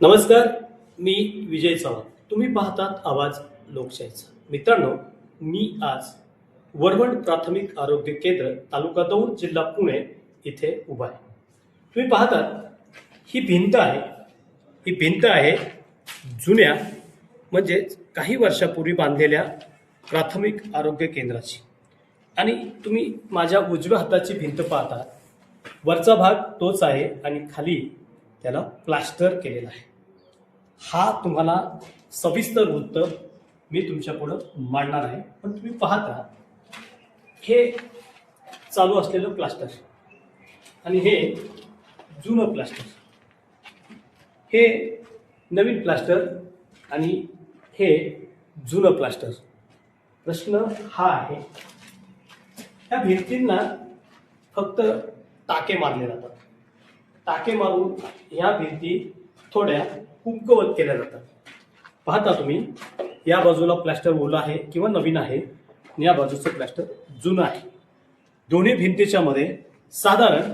नमस्कार. मी विजय चव्हाण. तुम्ही पाहतात आवाज लोकशाहीचा. मित्रांनो, मी आज वरवड प्राथमिक आरोग्य केंद्र, तालुका दौंड, जिल्हा पुणे इथे उभा आहे. तुम्ही पाहतात ही भिंत आहे. ही भिंत आहे जुन्या म्हणजेच काही वर्षापूर्वी बांधलेल्या प्राथमिक आरोग्य केंद्राची. आणि तुम्ही माझ्या उजव्या हाताची भिंत पाहता. वरचा भाग तोच आहे आणि खाली त्याला प्लास्टर केलेला आहे. हा तुम्हाला सविस्तर वृत्त मी तुमच्या पुढं मांडणार आहे. पण तुम्ही पाहत राहा, हे चालू असलेलं प्लास्टर आणि हे जुनं प्लास्टर, हे नवीन प्लास्टर आणि हे जुनं प्लास्टर. प्रश्न हा आहे, या भिंतींना फक्त टाके मारले जातात. टाके मारून ह्या भिंती थोड्या कुंकवत केल्या जातात. पाहता तुम्ही, या बाजूला प्लास्टर ओलं आहे किंवा नवीन आहे, या बाजूचं प्लास्टर जुनं आहे. दोन्ही भिंतीच्या मध्ये साधारण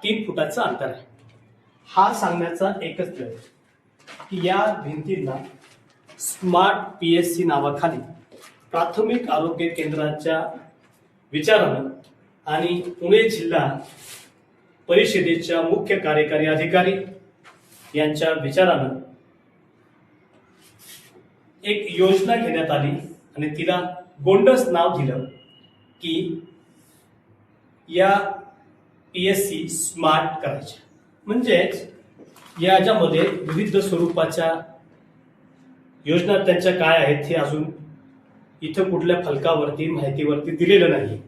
3 फुटाचं अंतर आहे. हा सांगण्याचा एकच प्रयत्न की या भिंतींना स्मार्ट PSC नावाखाली प्राथमिक आरोग्य केंद्राच्या विचारानं आणि पुणे जिल्हा परिषदेच्या मुख्य कार्यकारी अधिकारी यांच्या विचारानं एक योजना घेण्यात आली आणि तिला गोंडस नाव दिलं की या PSC स्मार्ट करायच्या. म्हणजेच याच्यामध्ये विविध स्वरूपाच्या योजना त्यांच्या काय आहेत हे अजून इथं कुठल्या फलकावरती माहितीवरती दिलेलं नाही,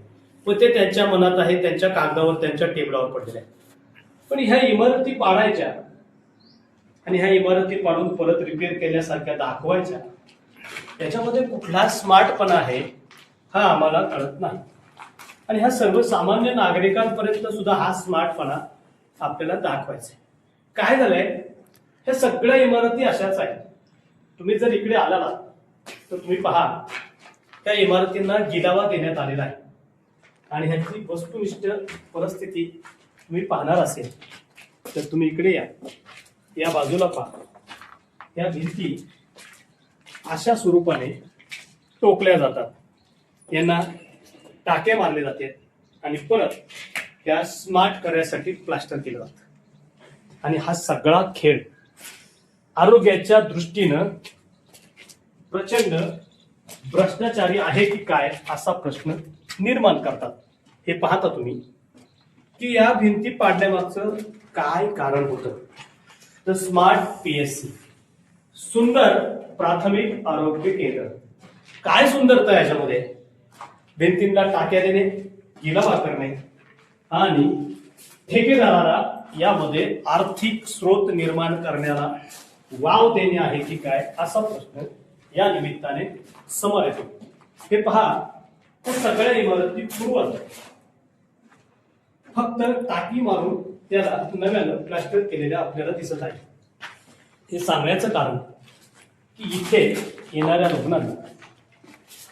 पण ते त्यांच्या मनात आहे, त्यांच्या कागदावर, त्यांच्या टेबलावर पडलेले आहे. पण ह्या इमारती पाडायच्या आणि ह्या इमारती पाडून परत रिपेअर केल्यासारख्या दाखवायच्या, त्याच्यामध्ये कुठला स्मार्टपणा आहे हा आम्हाला कळत नाही. आणि ह्या सर्वसामान्य नागरिकांपर्यंत सुद्धा हा स्मार्टपणा आपल्याला दाखवायचा आहे. काय झालंय, ह्या सगळ्या इमारती अशाच आहेत. तुम्ही जर इकडे आला तर तुम्ही पहा, त्या इमारतींना गिलावा देण्यात आलेला आहे आणि ह्याची वस्तुनिष्ठ परिस्थिती तुम्ही पाहणार असेल तर तुम्ही इकडे या बाजूला पहा. या भिंती अशा स्वरूपाने टोकल्या जातात, यांना टाके मारले जाते आणि परत त्या स्मार्ट करण्यासाठी प्लास्टर केलं जातं. आणि हा सगळा खेळ आरोग्याच्या दृष्टीनं प्रचंड भ्रष्टाचारी आहे की काय असा प्रश्न निर्माण करतात. हे पाहता तुम्ही की या भिंती पाडण्यामागचं काय कारण होतं. तर स्मार्ट PSC, सुंदर प्राथमिक आरोग्य केंद्र. काय सुंदरता आहे याच्यामध्ये? भिंतींना टाक्या देणे, गिलावा करणे आणि ठेकेदाराला यामध्ये आर्थिक स्रोत निर्माण करण्याला वाव देणे आहे की काय असा प्रश्न या निमित्ताने समोर येतो. हे पहा, त्या सगळ्या इमारती पूर्वज फक्त टाकी मारून त्याला नव्यानं प्लास्टर केलेल्या आपल्याला दिसत आहे. हे सांगण्याचं कारण की इथे येणाऱ्या रुग्णांना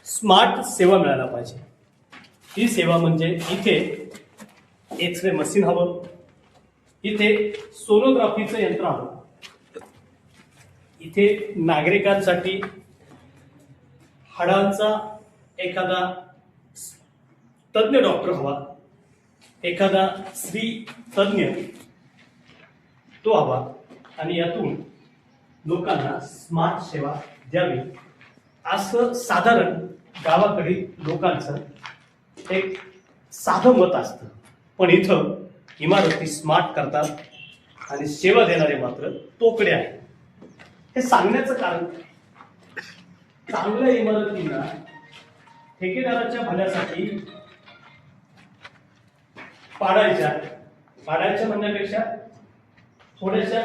स्मार्ट सेवा मिळायला पाहिजे. ही सेवा म्हणजे इथे एक्सरे मशीन हवं, इथे सोनोग्राफीचं यंत्र हवं, इथे नागरिकांसाठी हाडांचा एखादा तज्ञ डॉक्टर हवा, एखादा स्त्री तज्ञ तो हवा आणि यातून लोकांना स्मार्ट सेवा द्यावी असं साधारण गावाकडील लोकांचं एक साधं मत असतं. पण इथं इमारती स्मार्ट करतात आणि सेवा देणारे मात्र तोकडे आहेत. हे सांगण्याचं कारण, चांगल्या इमारतींना ठेकेदाराच्या भल्यासाठी पाडायच्या म्हणण्यापेक्षा थोड्याशा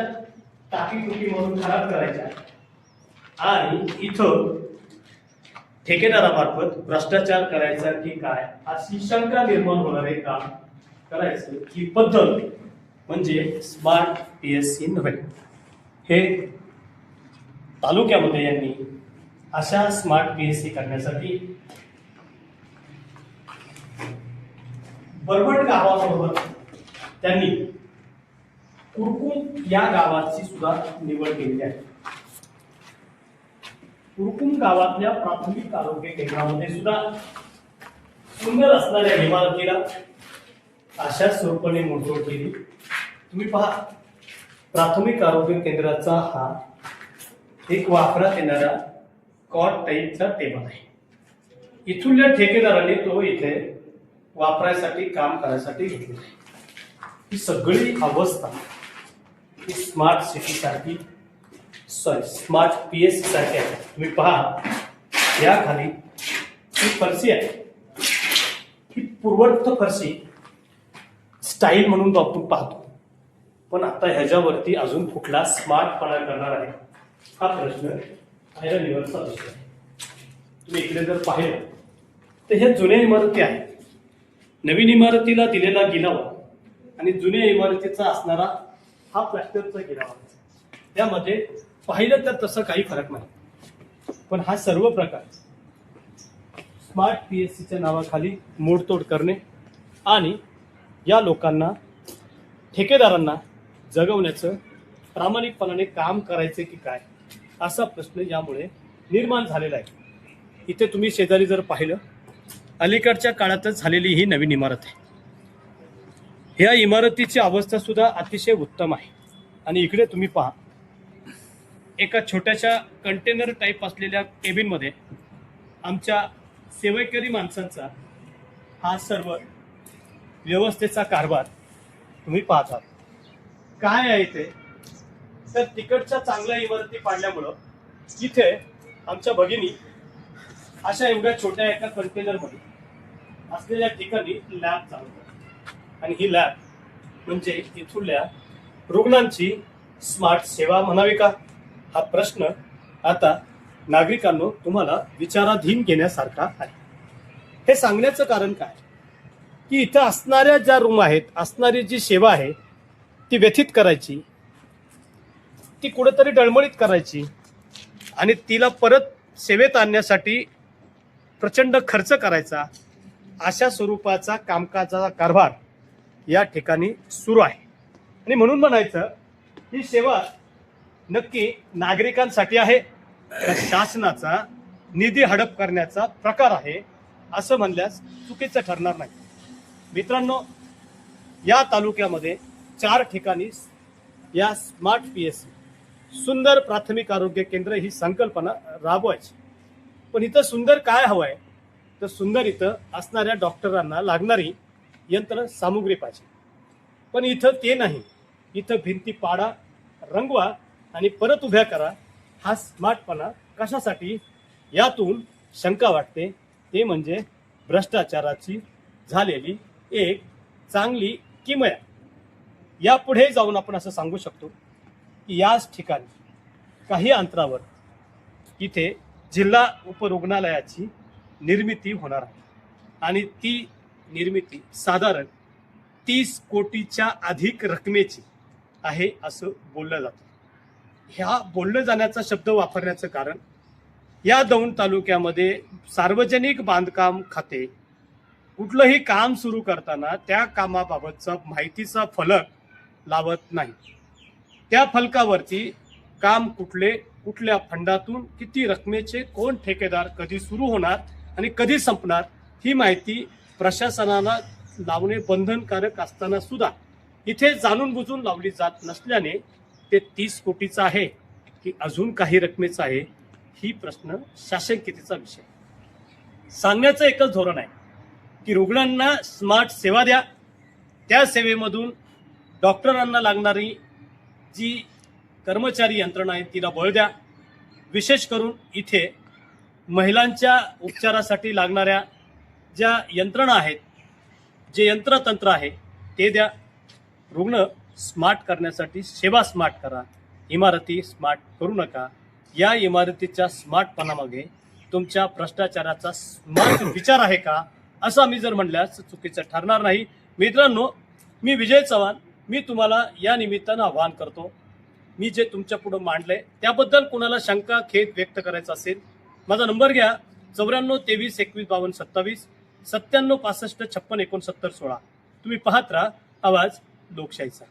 टाकी म्हणून खराब करायच्या आणि इथं ठेकेदारामार्फत भ्रष्टाचार करायचा की काय अशी शंका निर्माण होणारे काम करायचं ही पद्धत म्हणजे स्मार्ट PSC नव्हे. हे तालुक्यामध्ये यांनी अशा स्मार्ट PSC करण्यासाठी बरबट गावाबरोबर त्यांनी कुरकुम या गावाची सुद्धा निवड केलेली आहे. कुरकुम गावातल्या प्राथमिक आरोग्य केंद्रामध्ये सुद्धा सुंदर असणाऱ्या इमारतीला अशाच स्वरूपाने मोडतोड केली. तुम्ही पहा, प्राथमिक आरोग्य केंद्राचा हा एक वापरात येणारा कॉट टाईपचा टेबल आहे. इथूनल्या ठेकेदारांनी तो इथे वापरायसाठी काम करायसाठी घेतलेला आहे. ही सगळी अवस्था ही स्मार्ट सिटी सारखी स्मार्ट PSC सारखी आहे. तुम्ही पहा, या खाली ही फरशी आहे. ही पूर्वस्थ फरशी स्टाईल म्हणून आपण पाहतो, पण आता ह्याच्यावरती अजून कुठला स्मार्टपणा करणार आहे हा प्रश्न निवडचा विषय आहे. तुम्ही इकडे जर पाहिलं तर ह्या जुन्या इमारती आहेत. नवीन इमारतीला दिलेला गिलावा आणि जुन्या इमारतीचा असणारा हा प्लास्टरचा गिलावा, त्यामध्ये पाहिलं तर तसं काही फरक नाही. पण हा सर्व प्रकार स्मार्ट PSCच्या नावाखाली मोडतोड करणे आणि या लोकांना, ठेकेदारांना जगवण्याचं प्रामाणिकपणाने काम करायचे की काय असा प्रश्न यामुळे निर्माण झालेला आहे. इथे तुम्ही शेजारी जर पाहिलं, अलीकडच्या काळातच झालेली ही नवीन इमारत आहे. ह्या इमारतीची अवस्था सुद्धा अतिशय उत्तम आहे. आणि इकडे तुम्ही पहा, एका छोट्याशा कंटेनर टाईप असलेल्या केबिनमध्ये आमच्या सेवेकरी माणसांचा हा सर्व व्यवस्थेचा कारभार तुम्ही पाहता. काय आहे ते तर तिकडच्या चांगल्या इमारती पाडल्यामुळं इथे आमच्या भगिनी अशा एवढ्या छोट्या एका कंटेनरमध्ये असलेल्या ठिकाणी लॅब चालवतात. आणि ही लॅब म्हणजे इथल्या रुग्णांची स्मार्ट सेवा म्हणावी का, हा प्रश्न आता नागरिकांनो तुम्हाला विचाराधीन घेण्यासारखा आहे. हे सांगण्याचं कारण काय की इथं असणाऱ्या ज्या रूम आहेत, असणारी जी सेवा आहे ती व्यथित करायची, ती कुठेतरी डळमळीत करायची आणि तिला परत सेवेत आणण्यासाठी प्रचंड खर्च करायचा, अशा स्वरूपाचा कामकाजाचा कारभार या ठिकाणी सुरू आहे. आणि म्हणून म्हणायचं ही सेवा नक्की नागरिकांसाठी आहे का शासनाचा निधी हडप करण्याचा प्रकार आहे असं म्हणल्यास चुकीचं ठरणार नाही. मित्रांनो, या तालुक्यामध्ये 4 ठिकाणी या स्मार्ट PSC सुंदर प्राथमिक आरोग्य केंद्र ही संकल्पना राबवायची. पण इथं सुंदर काय हवंय तर सुंदर इथं असणाऱ्या डॉक्टरांना लागणारी यंत्र सामुग्री पाहिजे. पण इथं ते नाही. इथं भिंती पाडा, रंगवा आणि परत उभ्या करा. हा स्मार्टपणा कशासाठी यातून शंका वाटते. ते म्हणजे भ्रष्टाचाराची झालेली एक चांगली किमया. यापुढे जाऊन आपण असं सांगू शकतो की याच ठिकाणी काही अंतरावर इथे जिल्हा उपरुग्णालयाची निर्मिती होणार आहे. आणि ती निर्मिती साधारण 30 कोटीच्या अधिक रकमेची आहे असं बोललं जातं. ह्या बोललं जाण्याचा शब्द वापरण्याचं कारण या दौंड तालुक्यामध्ये सार्वजनिक बांधकाम खाते कुठलंही काम सुरू करताना त्या कामाबाबतचा माहितीचा फलक लावत नाही. त्या फलकावरती काम कुठल्या फंडातून किती रकमेचे, कोण ठेकेदार, कधी सुरू होणार आणि कधी संपणार ही माहिती प्रशासनाला लावणे बंधनकारक असताना सुद्धा इथे जाणून बुजून लावली जात नसल्याने ते 30 कोटीचं आहे की अजून काही रकमेचं आहे ही प्रश्न शासकीयतेचा विषय. सांगण्याचं एकच धोरण आहे की रुग्णांना स्मार्ट सेवा द्या, त्या सेवेमधून डॉक्टरांना लागणारी जी कर्मचारी यंत्रणा आहे तिला बळ द्या. विशेष करून इथे महिलांच्या उपचारासाठी लागणाऱ्या ज्या यंत्रणा आहेत, जे यंत्रतंत्र आहे ते द्या. रुग्ण स्मार्ट करण्यासाठी सेवा स्मार्ट करा, इमारती स्मार्ट करू नका. या इमारतीच्या स्मार्टपणामागे तुमच्या भ्रष्टाचाराचा स्मार्ट विचार आहे का असं आम्ही जर म्हणल्यास चुकीचं ठरणार नाही. मित्रांनो, मी विजय चव्हाण, मी तुम्हाला या निमित्तानं आवाहन करतो. मी जे तुमच्या पुढे मांडलंय त्याबद्दल कोणाला शंका, खेद व्यक्त करायचा असेल, माझा नंबर घ्या 94 23 21 52 27 97 65 56 69 16. तुम्ही पाहत राहा आवाज लोकशाहीचा.